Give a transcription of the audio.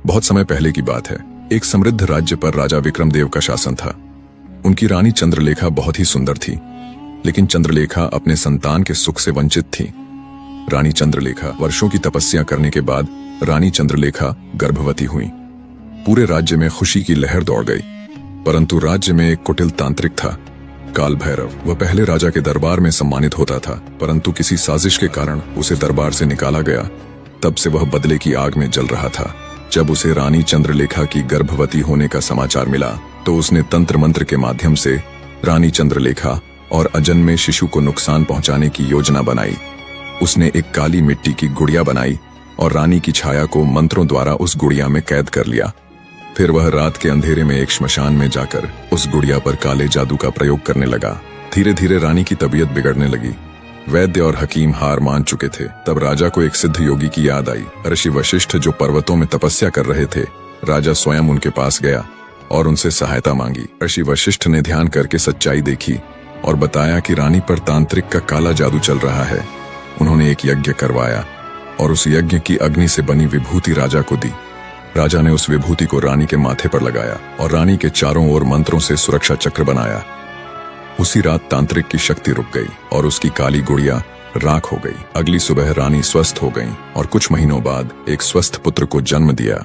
बहुत समय पहले की बात है। एक समृद्ध राज्य पर राजा विक्रमदेव का शासन था। उनकी रानी चंद्रलेखा बहुत ही सुंदर थी, लेकिन चंद्रलेखा अपने संतान के सुख से वंचित थी। रानी चंद्रलेखा वर्षों की तपस्या करने के बाद रानी चंद्रलेखा गर्भवती हुई। पूरे राज्य में खुशी की लहर दौड़ गई, परंतु राज्य में एक कुटिल तांत्रिक था, काल भैरव। वह पहले राजा के दरबार में सम्मानित होता था, परंतु किसी साजिश के कारण उसे दरबार से निकाला गया। तब से वह बदले की आग में जल रहा था। जब उसे रानी चंद्रलेखा की गर्भवती होने का समाचार मिला, तो उसने तंत्र मंत्र के माध्यम से रानी चंद्रलेखा और अजन्मे शिशु को नुकसान पहुंचाने की योजना बनाई। उसने एक काली मिट्टी की गुड़िया बनाई और रानी की छाया को मंत्रों द्वारा उस गुड़िया में कैद कर लिया। फिर वह रात के अंधेरे में एक श्मशान में जाकर उस गुड़िया पर काले जादू का प्रयोग करने लगा। धीरे धीरे रानी की तबीयत बिगड़ने लगी। वैद्य और हकीम हार मान चुके थे। तब राजा को एक सिद्ध योगी की याद आई। ऋषि वशिष्ठ जो पर्वतों में तपस्या कर रहे थे। राजा स्वयं उनके पास गया और उनसे सहायता मांगी। ऋषि वशिष्ठ ने ध्यान करके सच्चाई देखी और बताया कि रानी पर तांत्रिक का काला जादू चल रहा है। उन्होंने एक यज्ञ करवाया और उस यज्ञ की अग्नि से बनी विभूति राजा को दी। राजा ने उस विभूति को रानी के माथे पर लगाया और रानी के चारों ओर मंत्रों से सुरक्षा चक्र बनाया। उसी रात तांत्रिक की शक्ति रुक गई और उसकी काली गुड़िया राख हो गई। अगली सुबह रानी स्वस्थ हो गई और कुछ महीनों बाद एक स्वस्थ पुत्र को जन्म दिया।